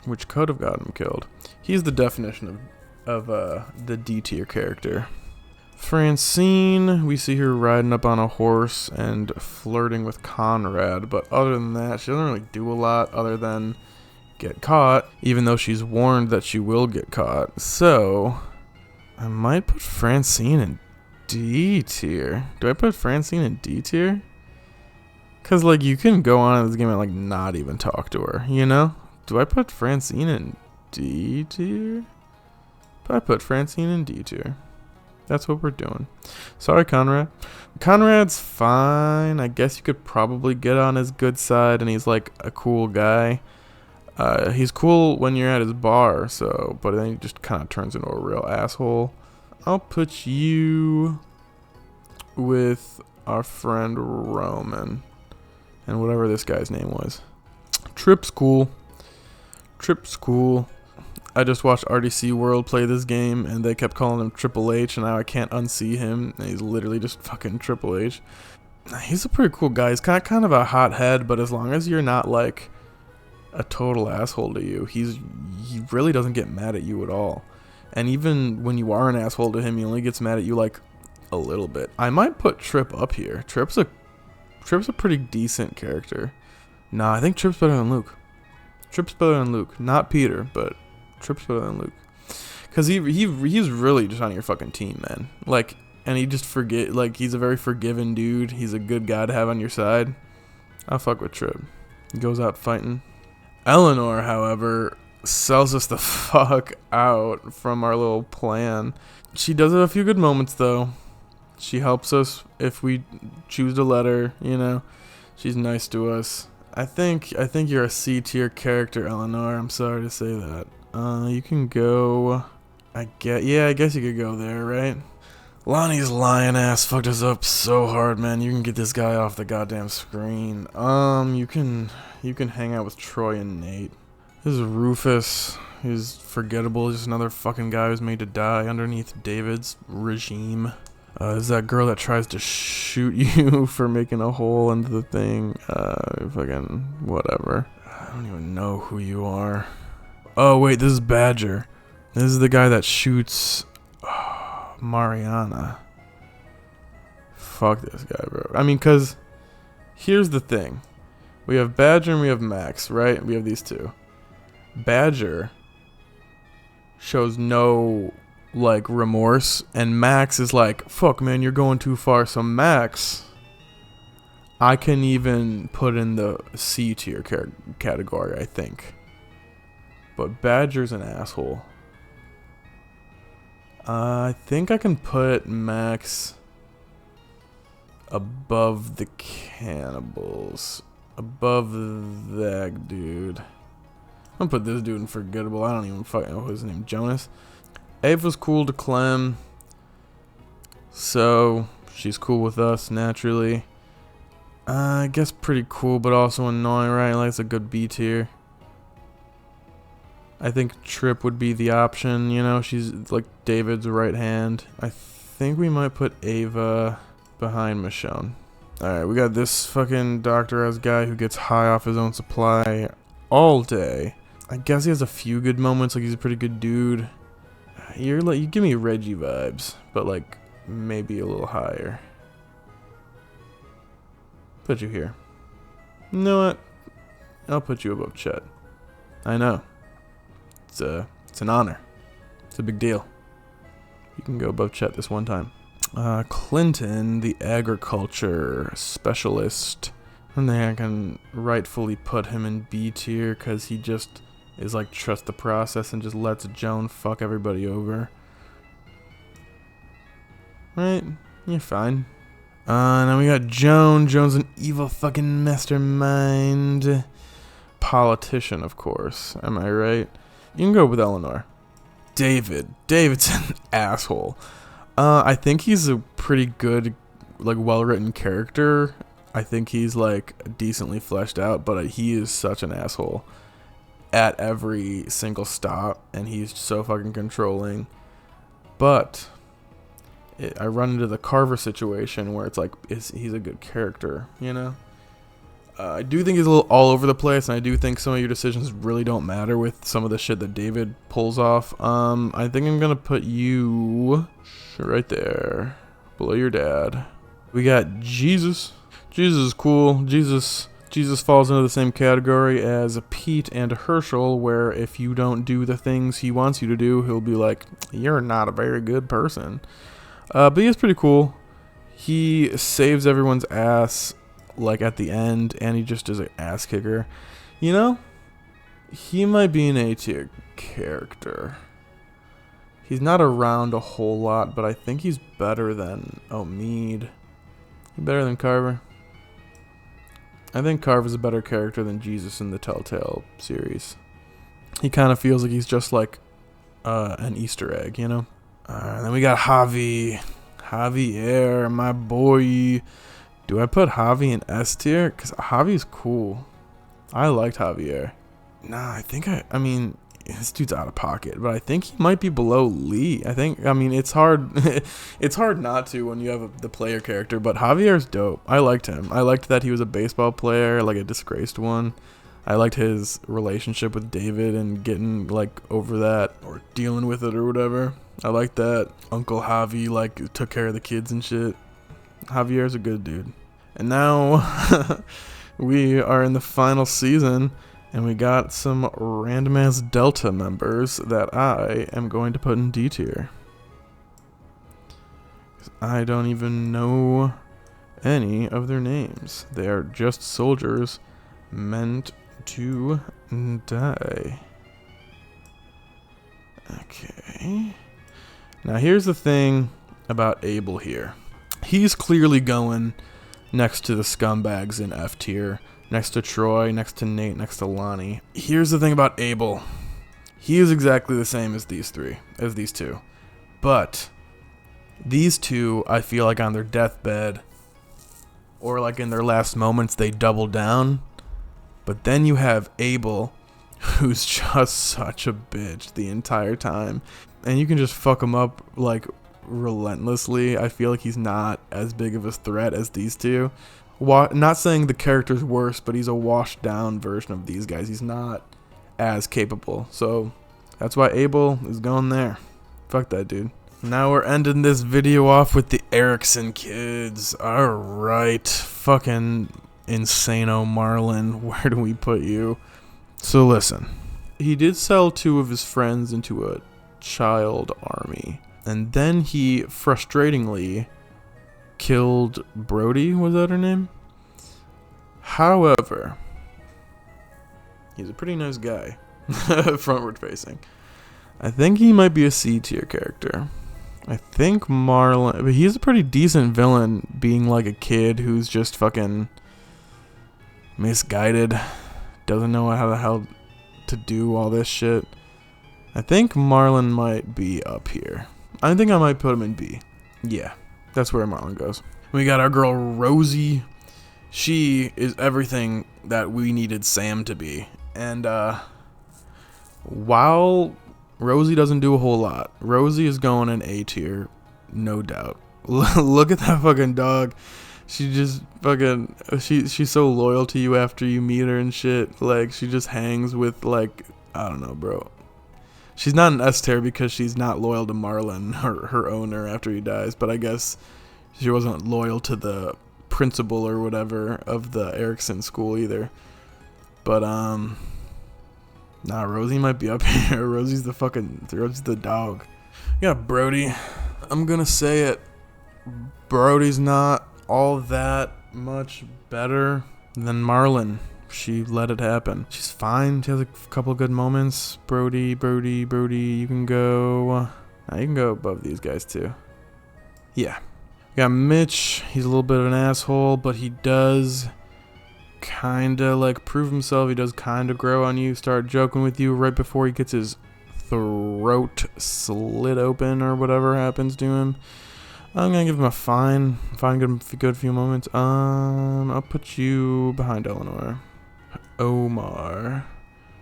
[SPEAKER 1] which could have gotten him killed. He's the definition of the D tier character. Francine, we see her riding up on a horse and flirting with Conrad, but other than that, she doesn't really do a lot other than get caught, even though she's warned that she will get caught. So I might put Francine in D tier. Do I put Francine in D tier? Cause like you can go on in this game and like not even talk to her, you know? Do I put Francine in D tier? But I put Francine in D tier. That's what we're doing. Sorry, Conrad. Conrad's fine. I guess you could probably get on his good side, and he's like a cool guy. He's cool when you're at his bar, so, but then he just kind of turns into a real asshole. I'll put you with our friend Roman. And whatever this guy's name was. Trip's cool. Trip's cool. I just watched RDC World play this game, and they kept calling him Triple H, and now I can't unsee him. And he's literally just fucking Triple H. He's a pretty cool guy. He's kind of a hothead, but as long as you're not like a total asshole to you, he really doesn't get mad at you at all. And even when you are an asshole to him, he only gets mad at you like a little bit. I might put Trip up here. Trip's a pretty decent character. Nah, I think Trip's better than Luke. Trip's better than Luke. Not Peter, but Trip's better than Luke. Because he's really just on your fucking team, man. Like, and he just he's a very forgiving dude. He's a good guy to have on your side. I'll fuck with Trip. He goes out fighting. Eleanor, however, sells us the fuck out from our little plan. She does have a few good moments, though. She helps us if we choose to let her, you know. She's nice to us. I think you're a C tier character, Eleanor. I'm sorry to say that. You can go. I guess you could go there, right? Lonnie's lion ass fucked us up so hard, man. You can get this guy off the goddamn screen. You can hang out with Troy and Nate. This is Rufus. He's forgettable. He's just another fucking guy who's made to die underneath David's regime. Is that girl that tries to shoot you for making a hole into the thing? Fucking whatever. I don't even know who you are. Oh, wait, this is Badger. This is the guy that shoots Mariana. Fuck this guy, bro. I mean, because here's the thing. We have Badger and we have Max, right? We have these two. Badger shows no like remorse, and Max is like, fuck man, you're going too far. So Max, I can even put in the C tier category, I think. But Badger's an asshole. I think I can put Max above the cannibals, above that dude. I'm gonna put this dude in forgettable. I don't even fucking know his name. Jonas. Ava's cool to Clem, so she's cool with us naturally. I guess pretty cool, but also annoying, right? Like, it's a good B tier. I think Trip would be the option, you know? She's like David's right hand. I think we might put Ava behind Michonne. Alright, we got this fucking doctor-ass guy who gets high off his own supply all day. I guess he has a few good moments, like he's a pretty good dude. You give me Reggie vibes, but like maybe a little higher. Put you here. You know what? I'll put you above Chet. I know. It's an honor. It's a big deal. You can go above Chet this one time. Clinton, the agriculture specialist. I think I can rightfully put him in B tier because he just is like trust the process and just lets Joan fuck everybody over. Right? You're fine. Now we got Joan. Joan's an evil fucking mastermind. Politician, of course. Am I right? You can go with Eleanor. David's an asshole. I think he's a pretty good, like, well-written character. I think he's, like, decently fleshed out, but he is such an asshole at every single stop, and he's so fucking controlling. But I run into the Carver situation where it's like he's a good character, you know? I do think he's a little all over the place, and I do think some of your decisions really don't matter with some of the shit that David pulls off. I think I'm gonna put you right there, below your dad. We got Jesus. Jesus is cool. Jesus falls into the same category as Pete and Herschel, where if you don't do the things he wants you to do, he'll be like, you're not a very good person. But he is pretty cool. He saves everyone's ass like at the end, and he just is an ass kicker. You know, he might be an A tier character. He's not around a whole lot, but I think he's better than Omid. He's better than Carver. I think Carver's a better character than Jesus in the Telltale series. He kind of feels like he's just like an Easter egg, you know? Then we got Javier, my boy. Do I put Javi in S tier? Because Javi's cool. I liked Javier. Nah, I mean, this dude's out of pocket, but I think he might be below Lee. I mean, it's hard it's hard not to when you have the player character, but Javier's dope. I liked him. I liked that he was a baseball player, like a disgraced one. I liked his relationship with David and getting like over that or dealing with it or whatever. I like that Uncle Javi like took care of the kids and shit. Javier's a good dude. And now we are in the final season, and we got some random ass Delta members that I am going to put in D tier. I don't even know any of their names. They are just soldiers meant to die. Okay. Now here's the thing about Abel here. He's clearly going next to the scumbags in F tier. Next to Troy, next to Nate, next to Lonnie. Here's the thing about Abel. He is exactly the same as these two. But these two, I feel like on their deathbed or like in their last moments, they double down. But then you have Abel, who's just such a bitch the entire time. And you can just fuck him up like relentlessly. I feel like he's not as big of a threat as these two. Not saying the character's worse, but he's a washed down version of these guys. He's not as capable. So that's why Abel is going there. Fuck that dude. Now we're ending this video off with the Erickson kids. Alright. Fucking insano Marlon. Where do we put you? So listen. He did sell 2 of his friends into a child army. And then he frustratingly killed Brody, was that her name? However, he's a pretty nice guy. Frontward facing. I think he might be a C tier character. I think Marlon, but he's a pretty decent villain, being like a kid who's just fucking misguided, doesn't know how the hell to do all this shit. I think Marlon might be up here. I think I might put him in B. Yeah, that's where Marlon goes. We got our girl Rosie. She is everything that we needed Sam to be. And while Rosie doesn't do a whole lot, Rosie is going in A tier, no doubt. Look at that fucking dog. She just fucking, she's so loyal to you after you meet her and shit. Like, she just hangs with, like, I don't know, bro. She's not an S tier because she's not loyal to Marlon, her owner, after he dies. But I guess she wasn't loyal to the principal or whatever of the Erickson school either. But, nah, Rosie might be up here. Rosie's the dog. We got Brody. I'm gonna say it. Brody's not all that much better than Marlon. She let it happen. She's fine. She has a couple of good moments. Brody. You can go. Nah, you can go above these guys too. Yeah. We got Mitch. He's a little bit of an asshole, but he does kinda like prove himself. He does kinda grow on you. Start joking with you right before he gets his throat slit open or whatever happens to him. I'm gonna give him a fine, good few moments. I'll put you behind Eleanor. Omar,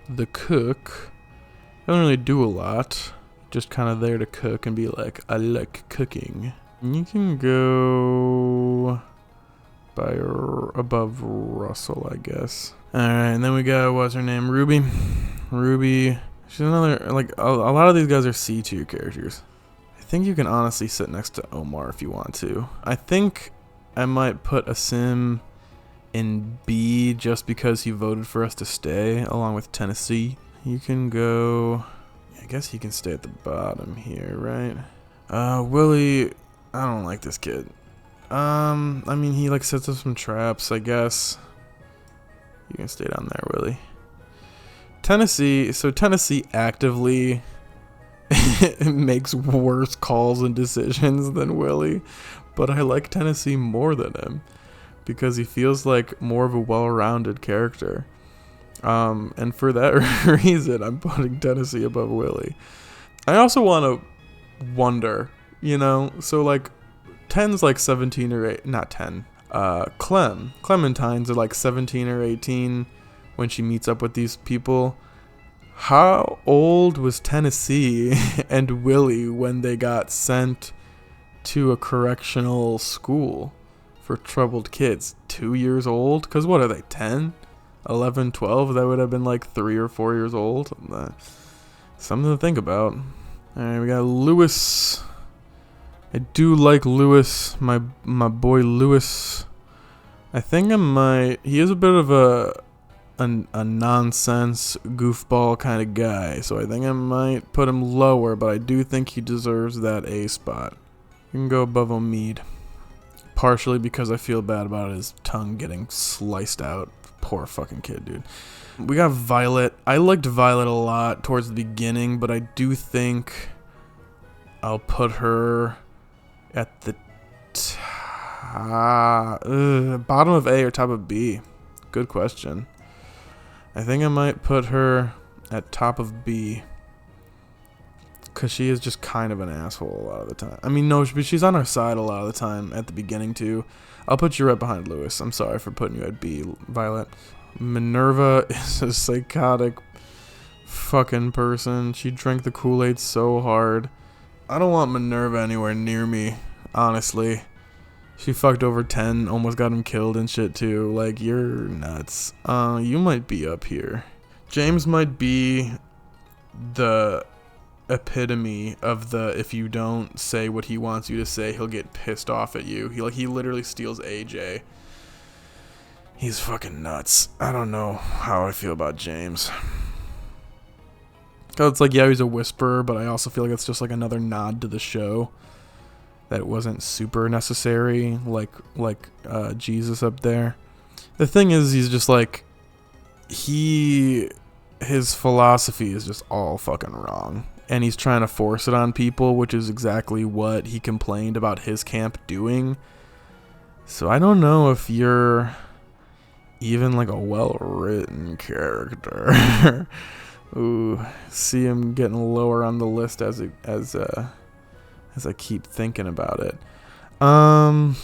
[SPEAKER 1] the cook, doesn't really do a lot. Just kind of there to cook and be like, I like cooking. You can go by above Russell, I guess. All right, and then we got what's her name, Ruby. She's another like a lot of these guys are C tier characters. I think you can honestly sit next to Omar if you want to. I think I might put Asim in B just because he voted for us to stay along with Tennessee. You can go, I guess he can stay at the bottom here, right? Willie, I don't like this kid. I mean, he like sets up some traps, I guess. You can stay down there, Willie. Tennessee actively makes worse calls and decisions than Willie, but I like Tennessee more than him because he feels like more of a well-rounded character. And for that reason, I'm putting Tennessee above Willie. I also want to wonder, so like 10's like 17 or 8, not 10. Clementine's are like 17 or 18 when she meets up with these people. How old was Tennessee and Willie when they got sent to a correctional school for troubled kids? 2 years old? Because what are they, 10? 11, 12? That would have been like 3 or 4 years old. Something to think about. Alright, we got Lewis. I do like Lewis, my boy Lewis. I think he is a bit of a nonsense goofball kind of guy, so I think I might put him lower, but I do think he deserves that A spot. You can go above Omid, partially because I feel bad about his tongue getting sliced out. Poor fucking kid, dude. We got Violet. I liked Violet a lot towards the beginning, but I do think I'll put her at the bottom of A or top of B. Good question. I think I might put her at top of B because she is just kind of an asshole a lot of the time. I mean, no, she's on our side a lot of the time at the beginning too. I'll put you right behind Lewis. I'm sorry for putting you at B, Violet. Minerva is a psychotic fucking person. She drank the Kool-Aid so hard. I don't want Minerva anywhere near me, honestly. She fucked over 10, almost got him killed and shit too. Like, you're nuts. You might be up here. James might be the epitome of the if you don't say what he wants you to say, he'll get pissed off at you. He literally steals AJ. He's fucking nuts. I don't know how I feel about James. Cause it's like, yeah, he's a whisperer, but I also feel like it's just like another nod to the show. That it wasn't super necessary, like Jesus up there. The thing is, he's just like, his philosophy is just all fucking wrong. And he's trying to force it on people, which is exactly what he complained about his camp doing. So I don't know if you're even like a well-written character. Ooh, see him getting lower on the list as I keep thinking about it. No,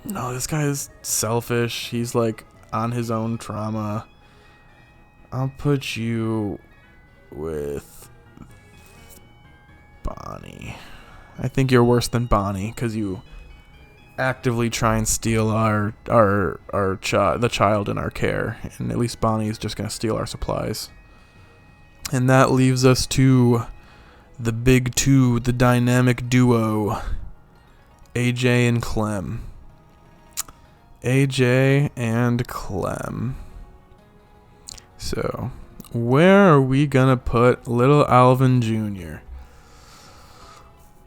[SPEAKER 1] this guy is selfish. He's like on his own trauma. I'll put you with Bonnie. I think you're worse than Bonnie because you actively try and steal the child in our care, and at least Bonnie is just gonna steal our supplies. And that leaves us to the big two, the dynamic duo, AJ and Clem. AJ and Clem. So, where are we gonna put little Alvin Jr.?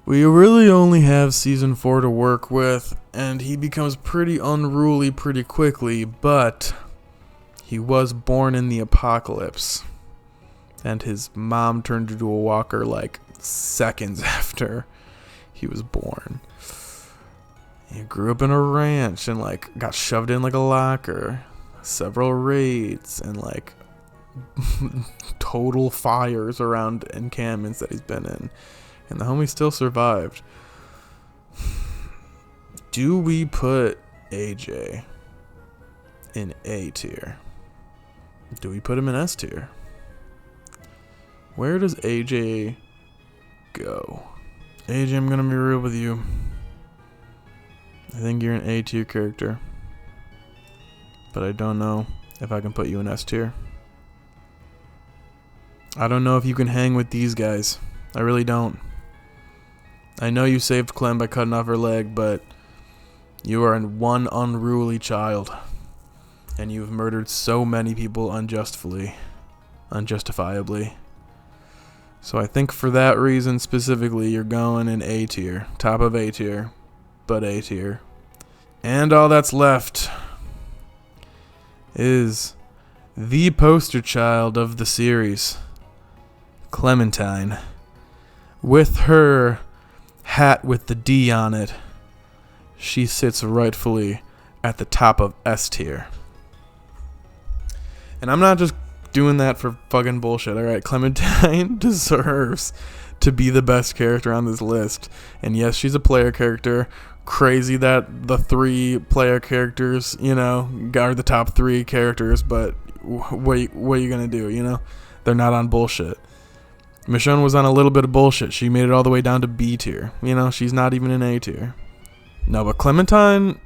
[SPEAKER 1] We really only have season 4 to work with, and he becomes pretty unruly pretty quickly, but he was born in the apocalypse, and his mom turned into a walker like seconds after he was born. He grew up in a ranch and like got shoved in like a locker, several raids, and like total fires around encampments that he's been in. And the homie still survived. Do we put AJ in A tier? Do we put him in S tier? Where does AJ go? AJ, I'm gonna be real with you. I think you're an A tier character. But I don't know if I can put you in S tier. I don't know if you can hang with these guys. I really don't. I know you saved Clem by cutting off her leg, but you are one unruly child. And you've murdered so many people unjustifiably. So I think for that reason specifically, you're going in A tier. Top of A tier, but A tier. And all that's left is the poster child of the series, Clementine, with her hat with the D on it. She sits rightfully at the top of S tier. And I'm not just doing that for fucking bullshit, alright? Clementine deserves to be the best character on this list. And yes, she's a player character. Crazy that the 3 player characters, are the top 3 characters, but what are you gonna do, They're not on bullshit. Michonne was on a little bit of bullshit. She made it all the way down to B tier. She's not even in A tier. No, but Clementine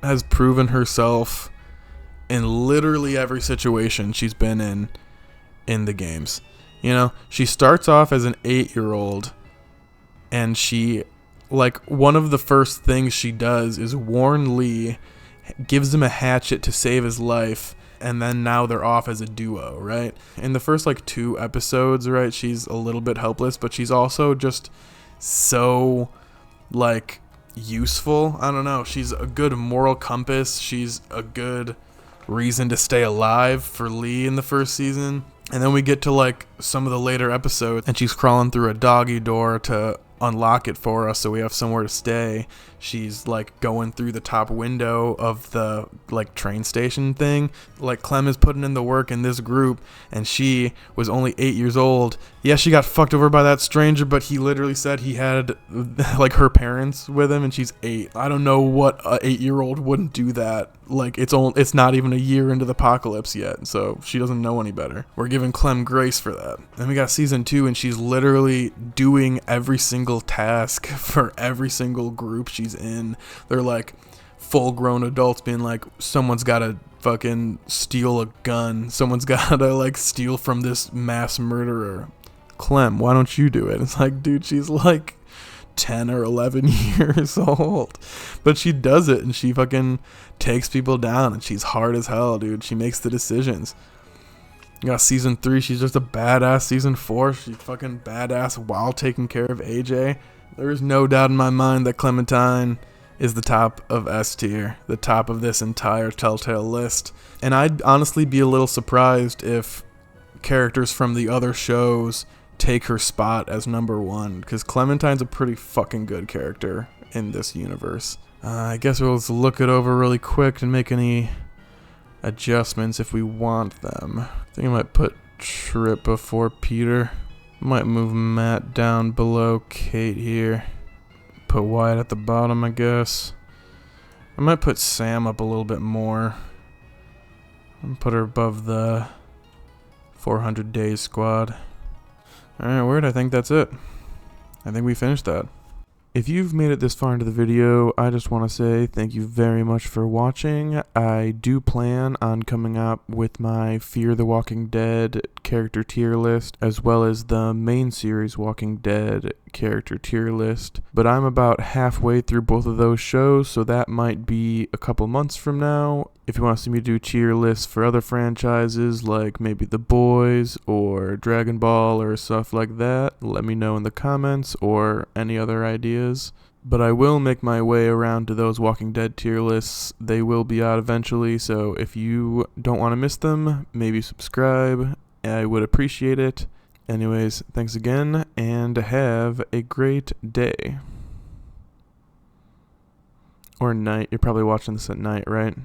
[SPEAKER 1] has proven herself in literally every situation she's been in the games. She starts off as an 8-year-old, and she, one of the first things she does is warn Lee, gives him a hatchet to save his life, and then now they're off as a duo, right? In the first 2 episodes, right, she's a little bit helpless, but she's also just so useful. I don't know, she's a good moral compass. She's a good reason to stay alive for Lee in the first season. And then we get to some of the later episodes, and she's crawling through a doggy door to unlock it for us so we have somewhere to stay. She's going through the top window of the train station thing. Clem is putting in the work in this group, and she was only 8 years old. Yeah, she got fucked over by that stranger, but he literally said he had her parents with him, and she's 8. I don't know what a 8-year-old wouldn't do that. It's not even a year into the apocalypse yet, so she doesn't know any better. We're giving Clem grace for that. Then we got season 2, and she's literally doing every single task for every single group she's in. They're full-grown adults being someone's gotta fucking steal a gun, someone's gotta steal from this mass murderer. Clem, why don't you do it? It's dude, she's 10 or 11 years old, but she does it, and she fucking takes people down, and she's hard as hell, dude. She makes the decisions. You got season 3, she's just a badass. Season 4, she's fucking badass while taking care of AJ. There is no doubt in my mind that Clementine is the top of S tier, the top of this entire Telltale list. And I'd honestly be a little surprised if characters from the other shows take her spot as number 1, because Clementine's a pretty fucking good character in this universe. I guess we'll just look it over really quick and make any adjustments if we want them. I think I might put Trip before Peter. Might move Matt down below Kate here. Put Wyatt at the bottom, I guess. I might put Sam up a little bit more. And put her above the 400 Days squad. Alright, Word, I think that's it. I think we finished that. If you've made it this far into the video, I just want to say thank you very much for watching. I do plan on coming up with my Fear the Walking Dead character tier list, as well as the main series Walking Dead character tier list. But I'm about halfway through both of those shows, so that might be a couple months from now. If you want to see me do tier lists for other franchises, like maybe The Boys or Dragon Ball or stuff like that, let me know in the comments, or any other ideas. But I will make my way around to those Walking Dead tier lists. They will be out eventually, so if you don't want to miss them, maybe subscribe. I would appreciate it. Anyways, thanks again, and have a great day. Or night. You're probably watching this at night, right?